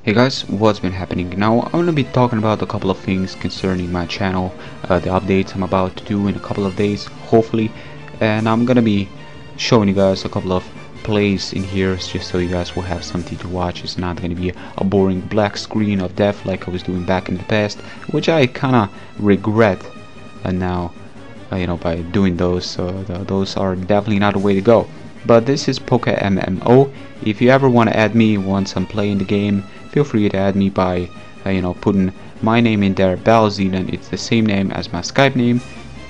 Hey guys, what's been happening? Now I'm going to be talking about a couple of things concerning my channel, the updates I'm about to do in a couple of days, hopefully, and I'm going to be showing you guys a couple of plays in here just so you guys will have something to watch. It's not going to be a boring black screen of death like I was doing back in the past, which I kind of regret now, by doing those. Those are definitely not the way to go. But this is PokeMMO. If you ever want to add me once I'm playing the game, feel free to add me by putting my name in there, Balzealand. It's the same name as my Skype name.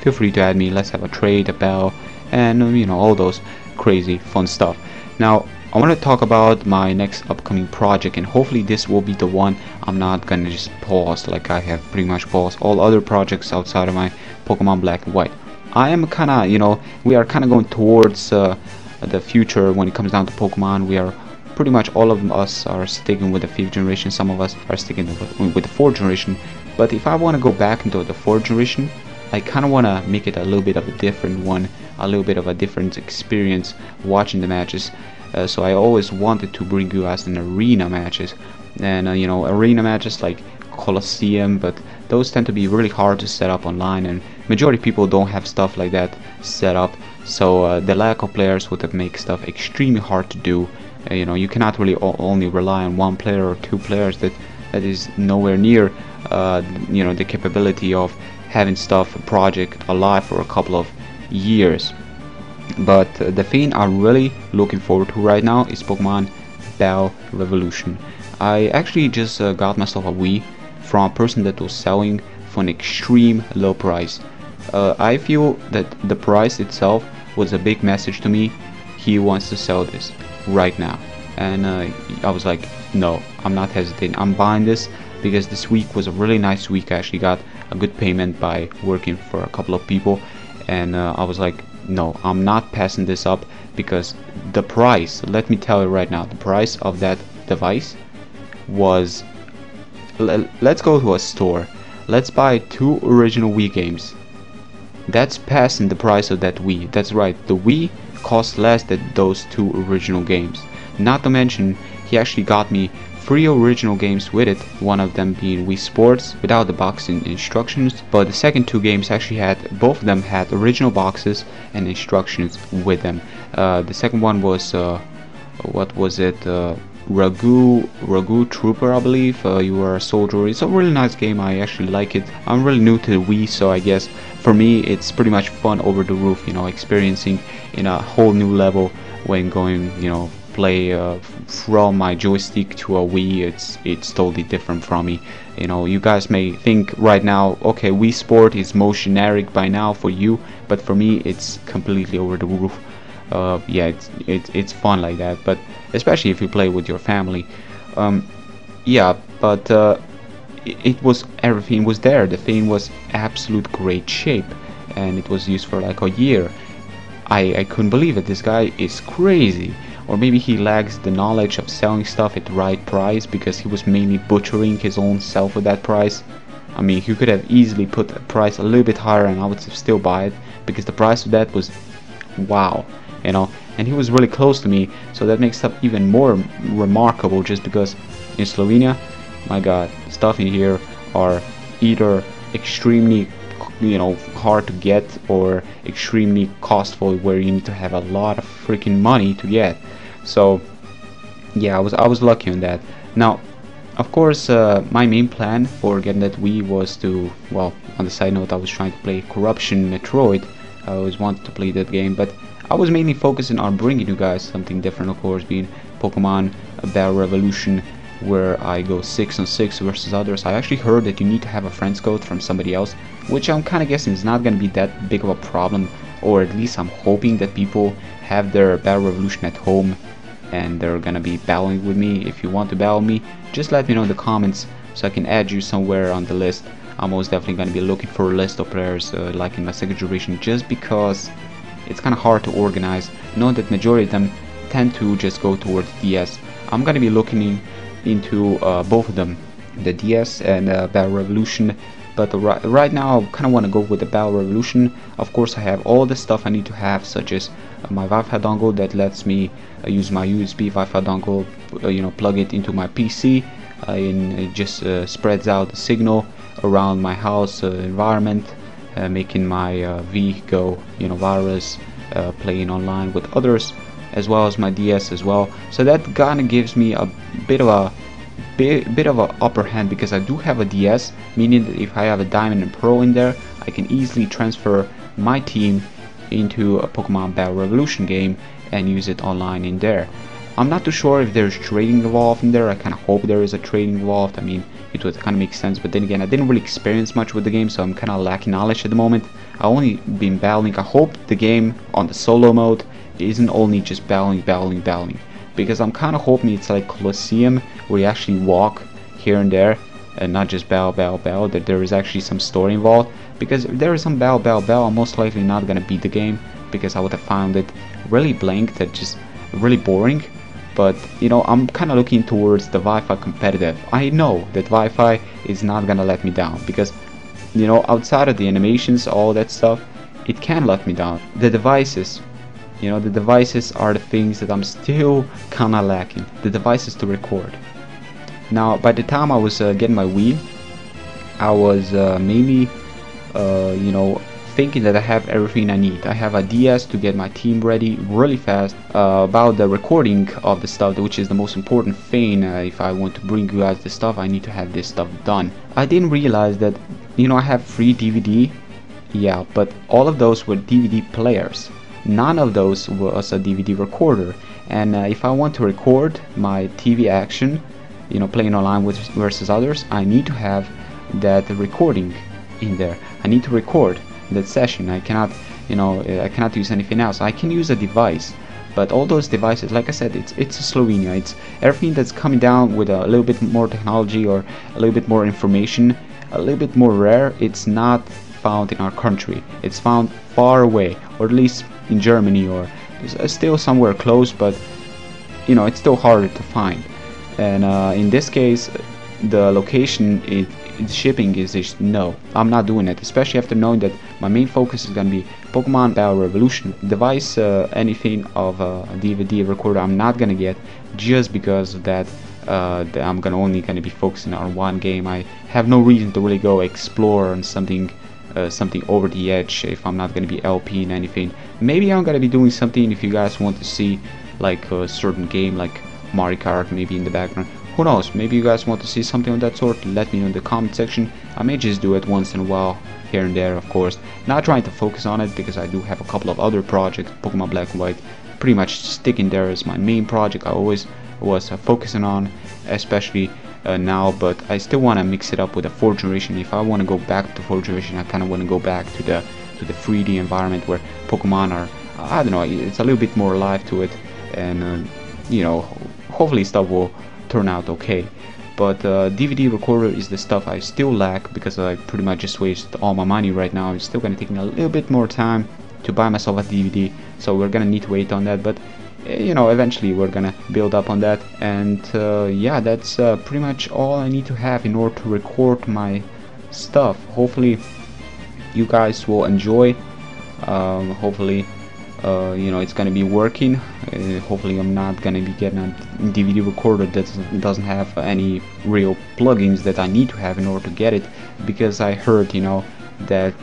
Feel free to add me. Let's have a trade, a bell, and all those crazy fun stuff. Now I want to talk about my next upcoming project, and hopefully this will be the one. I'm not gonna just pause like I have pretty much paused all other projects outside of my Pokemon Black and White. I am kinda, we are kinda going towards the future when it comes down to Pokemon. We are pretty much all of us are sticking with the 5th generation, some of us are sticking with the 4th generation, but if I want to go back into the 4th generation, I kind of want to make it a little bit of a different one, a little bit of a different experience watching the matches. So I always wanted to bring you guys an arena matches, and arena matches like Colosseum, but those tend to be really hard to set up online, and majority of people don't have stuff like that set up. So the lack of players would make stuff extremely hard to do. You cannot really only rely on one player or two players. That is nowhere near the capability of having stuff project alive for a couple of years. But the thing I'm really looking forward to right now is Pokemon Battle Revolution. I actually just got myself a Wii from a person that was selling for an extreme low price. I feel that the price itself was a big message to me. He wants to sell this right now, and I was like, no, I'm not hesitating. I'm buying this because this week was a really nice week. I actually got a good payment by working for a couple of people, and I was like, no, I'm not passing this up, because the price, let me tell you right now, the price of that device was, let's go to a store, let's buy 2 original Wii games. That's passing the price of that Wii. That's right, the Wii cost less than those 2 original games. Not to mention, he actually got me 3 original games with it, one of them being Wii Sports without the box and instructions, but the second 2 games actually had, both of them had original boxes and instructions with them. The second one was, what was it, Ragu Trooper, I believe. You were a soldier. It's a really nice game. I actually like it. I'm really new to the Wii, so I guess for me it's pretty much fun over the roof, experiencing in a whole new level when going, play from my joystick to a Wii. It's totally different from me. You guys may think right now, okay, Wii Sport is most generic by now for you, but for me it's completely over the roof. Yeah, it's fun like that, but especially if you play with your family. Yeah, but it was, everything was there. The thing was absolute great shape, and it was used for like a year. I couldn't believe it. This guy is crazy. Or maybe he lacks the knowledge of selling stuff at the right price, because he was mainly butchering his own self with that price. I mean, he could have easily put the price a little bit higher and I would still buy it, because the price of that was wow, and he was really close to me, so that makes stuff even more remarkable, just because in Slovenia, my god, stuff in here are either extremely hard to get or extremely costly, where you need to have a lot of freaking money to get. So yeah, I was lucky on that. Now of course, my main plan for getting that Wii was to, well, on the side note, I was trying to play Corruption Metroid. I always wanted to play that game, but I was mainly focusing on bringing you guys something different, of course, being Pokemon Battle Revolution, where I go 6 on 6 versus others. I actually heard that you need to have a friends code from somebody else, which I'm kind of guessing is not going to be that big of a problem, or at least I'm hoping that people have their Battle Revolution at home and they're going to be battling with me. If you want to battle me, just let me know in the comments so I can add you somewhere on the list. I'm most definitely going to be looking for a list of players like in my 2nd generation, just because it's kind of hard to organize. Know that majority of them tend to just go towards DS. I'm going to be looking into both of them, the DS and Battle Revolution, but right now I kind of want to go with the Battle Revolution. Of course, I have all the stuff I need to have, such as my Wi-Fi dongle that lets me use my USB Wi-Fi dongle, plug it into my PC. and it just spreads out the signal around my house environment, making my V go, you know, virus, playing online with others, as well as my DS as well. So that kind of gives me a bit of a upper hand, because I do have a DS, meaning that if I have a Diamond and Pro in there, I can easily transfer my team into a Pokemon Battle Revolution game and use it online in there. I'm not too sure if there's trading involved in there. I kind of hope there is a trading involved. I mean, it would kind of make sense, but then again, I didn't really experience much with the game, so I'm kind of lacking knowledge at the moment. I only been battling. I hope the game on the solo mode isn't only just battling, because I'm kind of hoping it's like Colosseum, where you actually walk here and there and not just battle, that there is actually some story involved. Because if there is some battle, I'm most likely not gonna beat the game, because I would have found it really blank, that just really boring. But you know, I'm kind of looking towards the Wi-Fi competitive. I know that Wi-Fi is not gonna let me down, because you know, outside of the animations, all that stuff, it can let me down. The devices, you know, the devices are the things that I'm still kind of lacking. The devices to record. Now, by the time I was getting my Wii, I was mainly, you know, thinking that I have everything I need. I have a DS to get my team ready really fast. About the recording of the stuff, which is the most important thing, if I want to bring you guys the stuff, I need to have this stuff done. I didn't realize that, you know, I have free DVD, yeah, but all of those were DVD players. None of those was a DVD recorder. And if I want to record my TV action, you know, playing online with versus others, I need to have that recording in there. I need to record that session. I cannot, you know, I cannot use anything else. I can use a device, but all those devices, like I said, it's Slovenia. It's everything that's coming down with a little bit more technology or a little bit more information, a little bit more rare. It's not found in our country. It's found far away, or at least in Germany, or still somewhere close, but you know, it's still harder to find. And in this case, the location, the shipping is just no. I'm not doing it, especially after knowing that my main focus is gonna be Pokemon Battle Revolution. Device, anything of a DVD recorder, I'm not gonna get, just because of that. I'm only gonna be focusing on one game. I have no reason to really go explore on something over the edge if I'm not gonna be LP in anything. Maybe I'm gonna be doing something if you guys want to see like a certain game like Mario Kart maybe in the background. Who knows, maybe you guys want to see something of that sort. Let me know in the comment section. I may just do it once in a while, here and there, of course. Not trying to focus on it, because I do have a couple of other projects. Pokemon Black and White pretty much sticking there as my main project. I always was focusing on, especially now, but I still want to mix it up with the 4th generation. If I want to go back to 4th generation, I kind of want to go back to the 3D environment where Pokemon are, I don't know, it's a little bit more alive to it, and you know, hopefully stuff will turn out okay. But DVD recorder is the stuff I still lack, because I pretty much just wasted all my money right now. It's still gonna take me a little bit more time to buy myself a DVD, so we're gonna need to wait on that, but you know, eventually we're gonna build up on that. And yeah, that's pretty much all I need to have in order to record my stuff. Hopefully you guys will enjoy. Hopefully you know, it's gonna be working. Hopefully I'm not gonna be getting a DVD recorder that doesn't have any real plugins that I need to have in order to get it, because I heard, you know, that,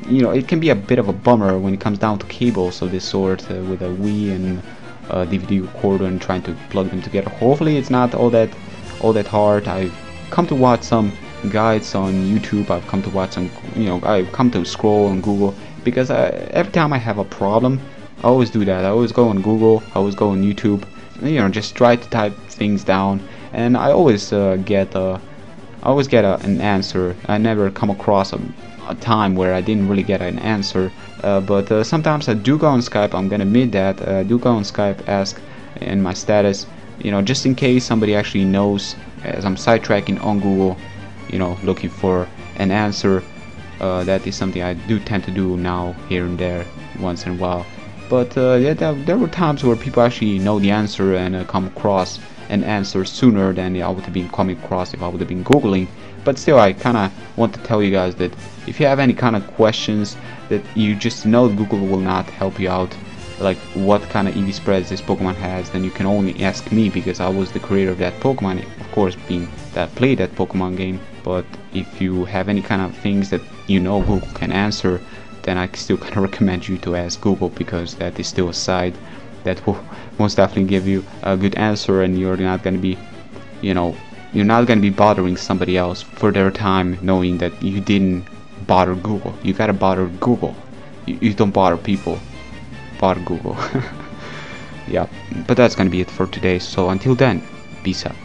you know, it can be a bit of a bummer when it comes down to cables of this sort, with a Wii and a DVD recorder and trying to plug them together. Hopefully it's not all that hard. I've come to watch some guides on YouTube. I've come to watch some, you know, I've come to scroll on Google, because every time I have a problem, I always do that. I always go on Google, I always go on YouTube, you know, just try to type things down, and I always get an answer. I never come across a time where I didn't really get an answer, but sometimes I do go on Skype. I'm gonna admit that I do go on Skype, ask in my status, you know, just in case somebody actually knows, as I'm sidetracking on Google, you know, looking for an answer. That is something I do tend to do now, here and there, once in a while. But yeah, there were times where people actually know the answer and come across an answer sooner than I would have been coming across if I would have been Googling. But still, I kind of want to tell you guys that if you have any kind of questions that you just know Google will not help you out, like what kind of EV spreads this Pokemon has, then you can only ask me, because I was the creator of that Pokemon, of course, being that played that Pokemon game. But if you have any kind of things that you know Google can answer, then I still kind of recommend you to ask Google, because that is still a site that will most definitely give you a good answer, and you're not going to be, you know, you're not going to be bothering somebody else for their time, knowing that you didn't bother Google. You gotta bother Google. You don't bother people, bother Google. Yeah, but that's gonna be it for today, so until then, peace out.